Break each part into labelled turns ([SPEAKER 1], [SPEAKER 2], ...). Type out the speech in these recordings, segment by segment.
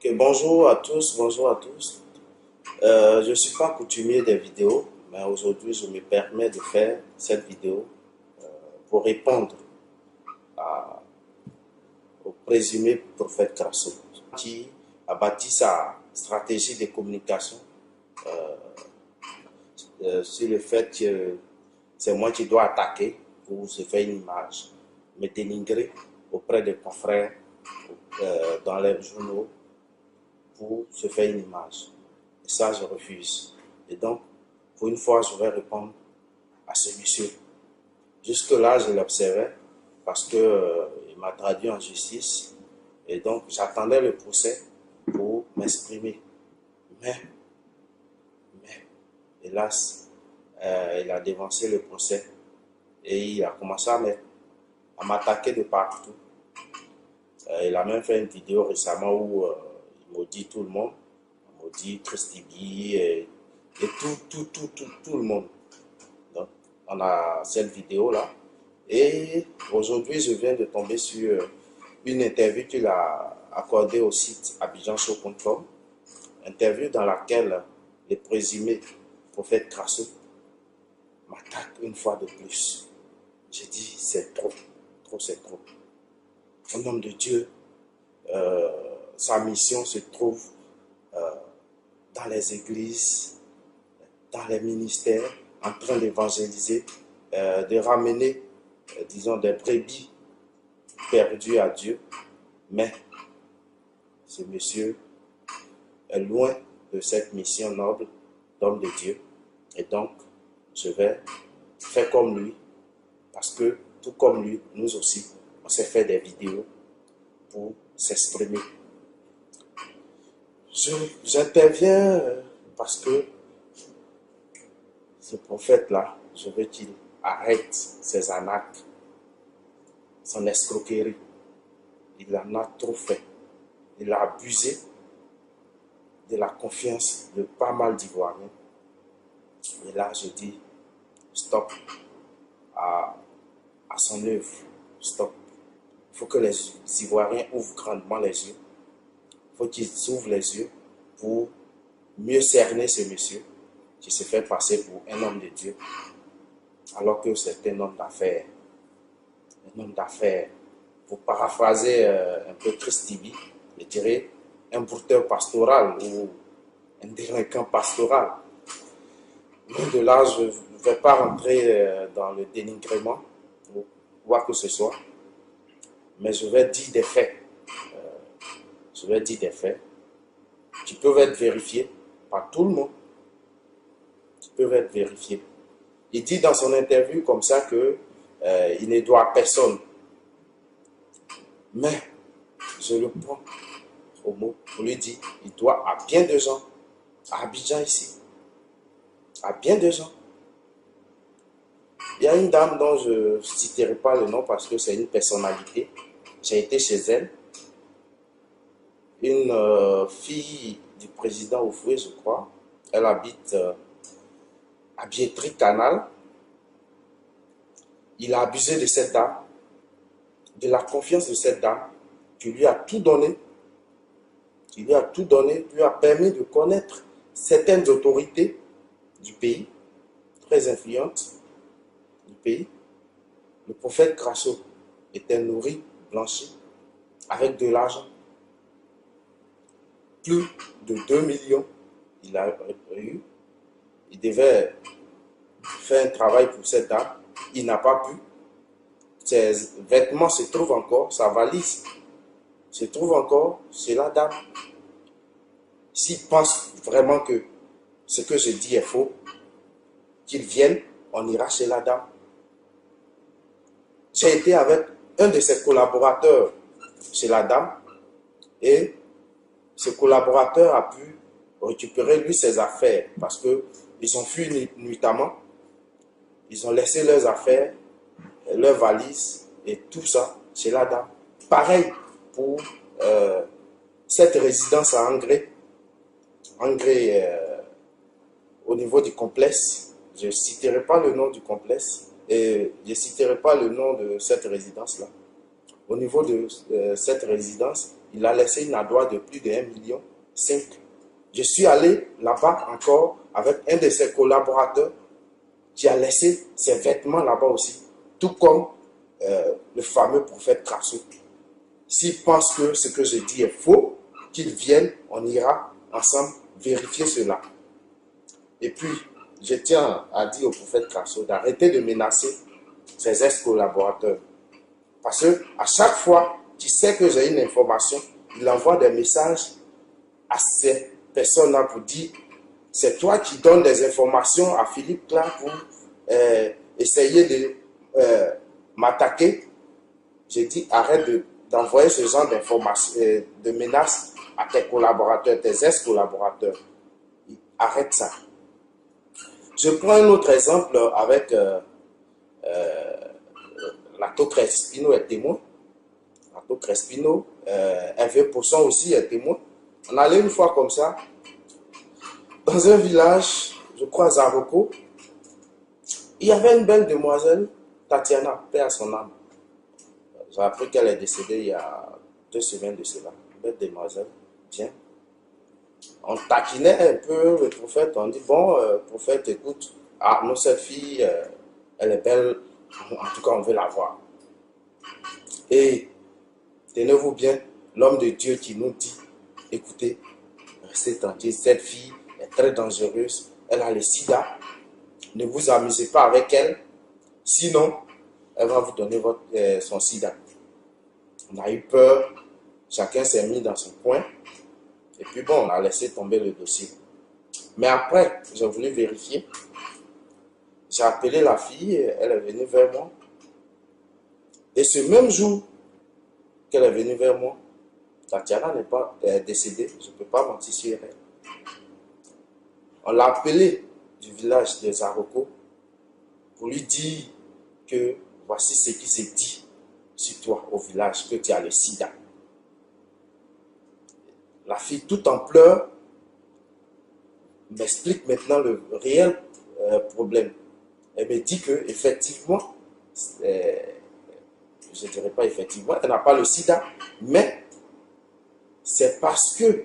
[SPEAKER 1] Ok, bonjour à tous, bonjour à tous. Je ne suis pas coutumier des vidéos, mais aujourd'hui je me permets de faire cette vidéo pour répondre au présumé prophète Krasso, qui a bâti sa stratégie de communication sur le fait que c'est moi qui dois attaquer pour se faire une image, me dénigrer auprès des confrères dans les journaux pour se faire une image. Et ça, je refuse. Et donc, pour une fois, je vais répondre à ce monsieur. Jusque-là, je l'observais parce qu'il m'a traduit en justice. Et donc, j'attendais le procès pour m'exprimer. Mais, hélas, il a dévancé le procès et il a commencé à m'attaquer de partout. Il a même fait une vidéo récemment où il maudit tout le monde. Il maudit Christibi et tout le monde. Donc, on a cette vidéo-là. Et aujourd'hui, je viens de tomber sur une interview qu'il a accordée au site abidjanshow.com. Interview dans laquelle le présumé prophète Krasso m'attaque une fois de plus. J'ai dit, c'est trop, c'est trop. Un homme de Dieu, sa mission se trouve dans les églises, dans les ministères, en train d'évangéliser, de ramener, disons, des brebis perdues à Dieu. Mais ce monsieur est loin de cette mission noble d'homme de Dieu. Et donc, je vais faire comme lui, parce que tout comme lui, nous aussi, on s'est fait des vidéos pour s'exprimer. J'interviens parce que ce prophète-là, je veux qu'il arrête ses arnaques, son escroquerie. Il en a trop fait. Il a abusé de la confiance de pas mal d'Ivoiriens. Et là, je dis stop à son œuvre. Stop. Il faut que les Ivoiriens ouvrent grandement les yeux. Il faut qu'ils ouvrent les yeux pour mieux cerner ce monsieur qui se fait passer pour un homme de Dieu, alors que c'est un homme d'affaires. Un homme d'affaires. Pour paraphraser un peu Christibi, je dirais un brouteur pastoral ou un délinquant pastoral. Loin de là, je ne vais pas rentrer dans le dénigrement ou quoi que ce soit, mais je vais dire des faits. Je vais dire des faits qui peuvent être vérifiés par tout le monde. Qui peuvent être vérifiés. Il dit dans son interview comme ça que il ne doit à personne. Mais je le prends au mot pour lui dire, il doit à bien de gens, à Abidjan ici, à bien de gens. Il y a une dame dont je ne citerai pas le nom parce que c'est une personnalité. J'ai été chez elle. Une fille du président Oufoué, je crois. Elle habite à Biétry Canal. Il a abusé de cette dame, de la confiance de cette dame, qui lui a tout donné. Qui lui a tout donné, lui a permis de connaître certaines autorités du pays, très influentes du pays. Le prophète Krasso était nourri, blanchi, avec de l'argent. Plus de 2 millions, il a eu. Il devait faire un travail pour cette dame. Il n'a pas pu. Ses vêtements se trouvent encore, sa valise se trouve encore chez la dame. S'il pense vraiment que ce que je dis est faux, qu'il vienne, on ira chez la dame. J'ai été avec un de ses collaborateurs chez la dame et ce collaborateur a pu récupérer lui ses affaires parce qu'ils ont fui nuitamment. Ils ont laissé leurs affaires, leurs valises et tout ça chez la dame. Pareil pour cette résidence à Angré. Angré au niveau du complexe. Je ne citerai pas le nom du complexe et je ne citerai pas le nom de cette résidence-là. Au niveau de cette résidence, il a laissé une ardoise de plus de 1,5 million. Je suis allé là-bas encore avec un de ses collaborateurs qui a laissé ses vêtements là-bas aussi, tout comme le fameux prophète Krasso. S'il pense que ce que je dis est faux, qu'il vienne, on ira ensemble vérifier cela. Et puis, je tiens à dire au prophète Krasso d'arrêter de menacer ses ex-collaborateurs. Parce que à chaque fois qu'il sait que j'ai une information, il envoie des messages à ces personnes-là pour dire c'est toi qui donnes des informations à Philippe Clark pour essayer de m'attaquer. J'ai dit arrête d'envoyer ce genre d'informations, de menaces à tes collaborateurs, tes ex-collaborateurs. Arrête ça. Je prends un autre exemple avec Lato Crespino est témoin. Lato Crespino, Hervé Poisson aussi est témoin. On allait une fois comme ça, dans un village, je crois à Zaroko, il y avait une belle demoiselle, Tatiana, paix à son âme. J'ai appris qu'elle est décédée il y a 2 semaines de cela. Une belle demoiselle, bien. On taquinait un peu le prophète, on dit, bon, prophète, écoute, ah, non, cette fille, elle est belle, en tout cas, on veut la voir. Et, tenez-vous bien, l'homme de Dieu qui nous dit, écoutez, restez tranquille, cette fille est très dangereuse, elle a le sida, ne vous amusez pas avec elle, sinon, elle va vous donner son sida. On a eu peur, chacun s'est mis dans son coin, et puis bon, on a laissé tomber le dossier. Mais après, j'ai voulu vérifier. J'ai appelé la fille, elle est venue vers moi. Et ce même jour qu'elle est venue vers moi, Tatiana n'est pas décédée, je ne peux pas mentir sur elle. On l'a appelée du village de Zaroko pour lui dire que voici ce qui s'est dit sur toi au village, que tu as le sida. La fille, tout en pleurs, m'explique maintenant le réel problème. Elle me dit que effectivement, je ne dirais pas effectivement, elle n'a pas le sida, mais c'est parce que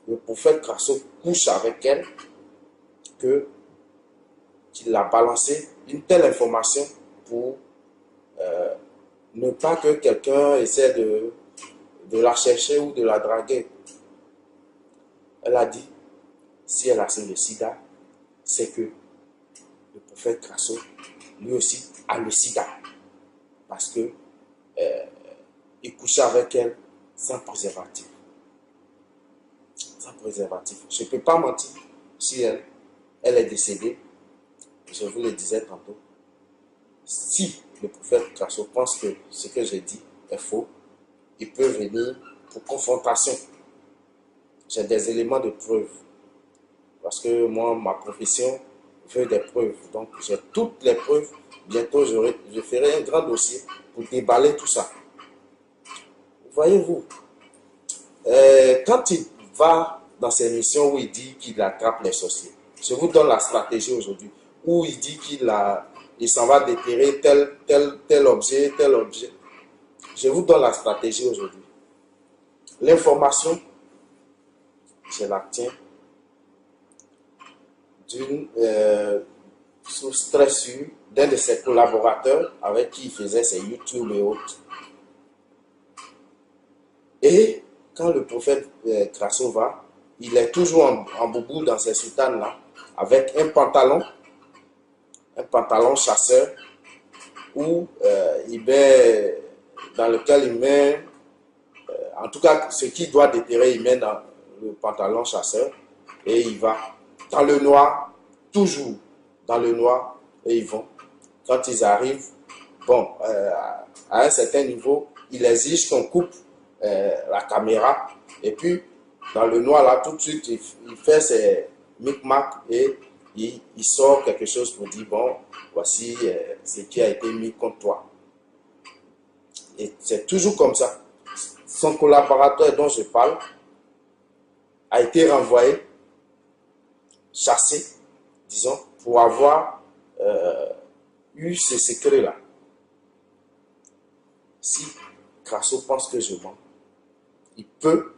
[SPEAKER 1] le prophète Krasso couche avec elle qu'il a balancé une telle information pour ne pas que quelqu'un essaie de la chercher ou de la draguer. Elle a dit, si elle a le sida, c'est que le prophète Krasso, lui aussi, a le sida. Parce que il couchait avec elle sans préservatif. Sans préservatif. Je ne peux pas mentir si elle est décédée. Je vous le disais tantôt. Si le prophète Krasso pense que ce que j'ai dit est faux, il peut venir pour confrontation. J'ai des éléments de preuve. Parce que moi, ma profession veut des preuves. Donc, j'ai toutes les preuves. Bientôt, je ferai un grand dossier pour déballer tout ça. Voyez-vous, quand il va dans ses missions où il dit qu'il attrape les sorciers, je vous donne la stratégie aujourd'hui, où il dit qu'il s'en va déterrer tel objet, tel objet. Je vous donne la stratégie aujourd'hui. L'information, je la tiens d'une source très sûre d'un de ses collaborateurs avec qui il faisait ses YouTube et autres. Et quand le prophète Krasso va, il est toujours en boubou dans ses soutanes là, avec un pantalon chasseur, où dans lequel il met, en tout cas ce qui doit déterrer, il met dans le pantalon chasseur, et il va dans le noir, toujours dans le noir, et ils vont. Quand ils arrivent, bon, à un certain niveau, il exige qu'on coupe la caméra, et puis dans le noir là, tout de suite, il fait ses micmacs et il sort quelque chose pour dire, bon, voici ce qui a été mis contre toi. Et c'est toujours comme ça. Son collaborateur dont je parle a été renvoyé, chassé, disons, pour avoir eu ces secrets-là. Si Krasso pense que je mens, il peut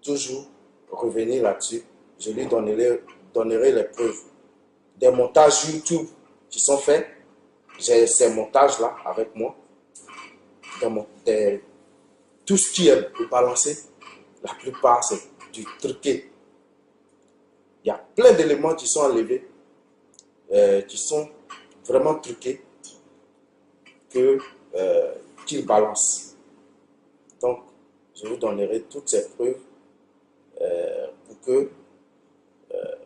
[SPEAKER 1] toujours revenir là-dessus. Je lui donnerai les preuves. Des montages YouTube qui sont faits. J'ai ces montages-là avec moi. Tout ce qui est balancé, la plupart, c'est du truqué. Il y a plein d'éléments qui sont enlevés, qui sont vraiment truqués, qu'il balance. Donc, je vous donnerai toutes ces preuves pour que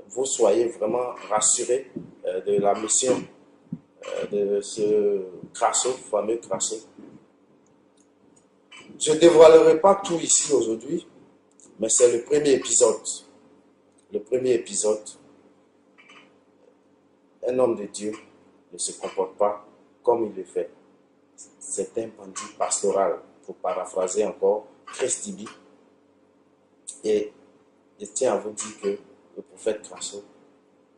[SPEAKER 1] vous soyez vraiment rassurés de la mission de ce Crasso, fameux Crasso. Je ne dévoilerai pas tout ici aujourd'hui, mais c'est le premier épisode. Le premier épisode. Un homme de Dieu ne se comporte pas comme il le fait. C'est un bandit pastoral, pour paraphraser encore Christibi. Et je tiens à vous dire que le prophète Crasso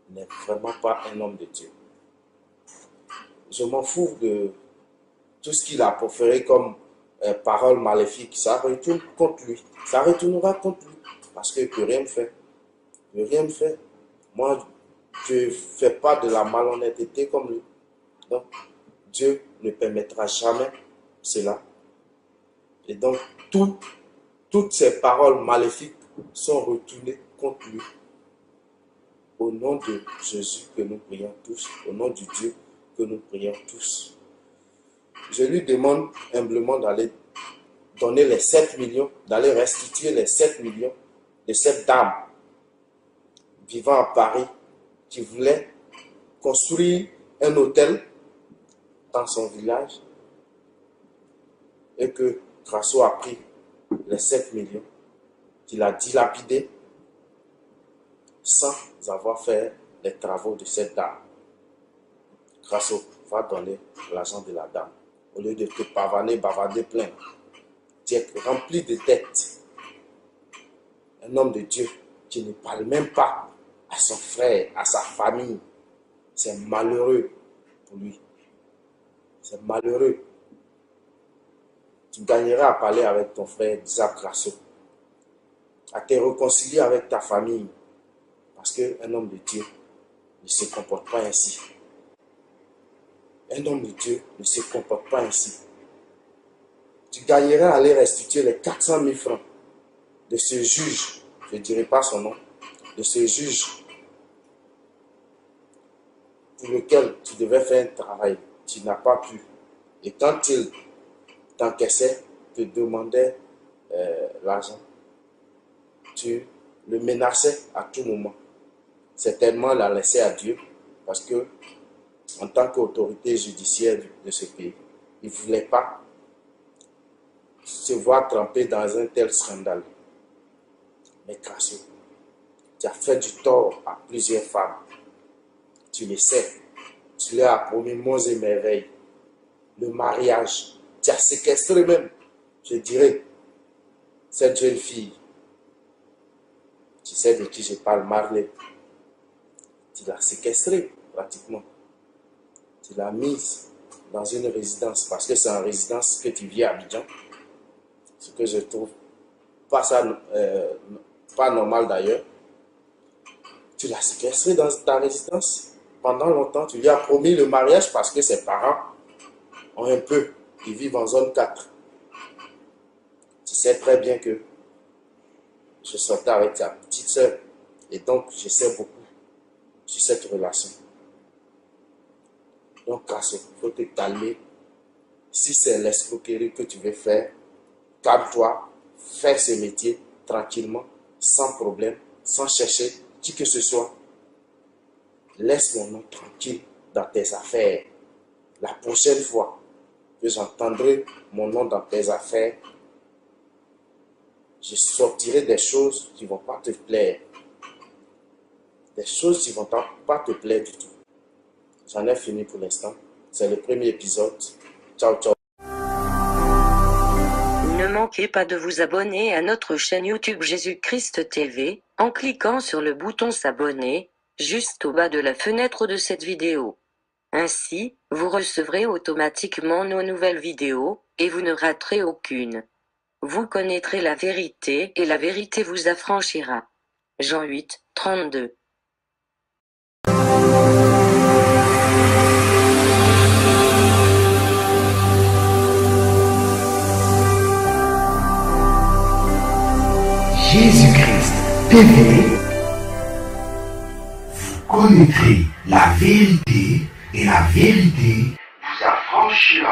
[SPEAKER 1] n'est vraiment pas un homme de Dieu. Je m'en fous de tout ce qu'il a proféré comme paroles maléfiques. Ça retourne contre lui. Ça retournera contre lui. Parce que rien ne fait. Rien ne fait. Moi, je ne fais pas de la malhonnêteté comme lui. Donc, Dieu ne permettra jamais cela. Et donc, toutes ces paroles maléfiques sont retournées contre lui. Au nom de Jésus que nous prions tous, au nom du Dieu que nous prions tous. Je lui demande humblement d'aller donner les 7 millions, d'aller restituer les 7 millions de cette dame vivant à Paris qui voulait construire un hôtel dans son village et que Crasso a pris les 7 millions qu'il a dilapidés sans avoir fait les travaux de cette dame. Crasso va donner l'argent de la dame. Au lieu de te bavarder plein, tu es rempli de dettes. Un homme de Dieu qui ne parle même pas à son frère, à sa famille. C'est malheureux pour lui. C'est malheureux. Tu gagneras à parler avec ton frère Isaac Crasso, à te réconcilier avec ta famille, parce qu'un homme de Dieu ne se comporte pas ainsi. Un homme de Dieu ne se comporte pas ainsi. Tu gagneras à aller restituer les 400 000 francs de ce juge, je ne dirai pas son nom, de ce juge pour lequel tu devais faire un travail, tu n'as pas pu. Et quand il t'encaissait, te demandait l'argent, tu le menaçais à tout moment. Certainement la laisser à Dieu, parce que en tant qu'autorité judiciaire de ce pays, il ne voulait pas se voir trempé dans un tel scandale. Mais Crasso, tu as fait du tort à plusieurs femmes. Tu le sais. Tu leur as promis monts et merveilles. Le mariage. Tu as séquestré même, je dirais, cette jeune fille. Tu sais de qui je parle, Marley. Tu l'as séquestrée pratiquement. Tu l'as mise dans une résidence, parce que c'est en résidence que tu vis à Abidjan. Ce que je trouve pas normal d'ailleurs. Tu l'as séquestrée dans ta résidence. Pendant longtemps, tu lui as promis le mariage parce que ses parents ont un peu. Ils vivent en zone 4. Tu sais très bien que je sortais avec ta petite soeur. Et donc, je sais beaucoup sur cette relation. Donc, Crasso, il faut te calmer. Si c'est l'escroquerie que tu veux faire, calme-toi, fais ce métier tranquillement, sans problème, sans chercher qui que ce soit. Laisse mon nom tranquille dans tes affaires. La prochaine fois que j'entendrai mon nom dans tes affaires, je sortirai des choses qui ne vont pas te plaire. Des choses qui ne vont pas te plaire du tout. J'en ai fini pour l'instant. C'est le premier épisode. Ciao, ciao.
[SPEAKER 2] Ne manquez pas de vous abonner à notre chaîne YouTube Jésus-Christ TV, en cliquant sur le bouton s'abonner, juste au bas de la fenêtre de cette vidéo. Ainsi, vous recevrez automatiquement nos nouvelles vidéos, et vous ne raterez aucune. Vous connaîtrez la vérité et la vérité vous affranchira. Jean 8, 32.
[SPEAKER 3] Jésus-Christ TV, vous connaîtrez la vérité et la vérité vous affranchira.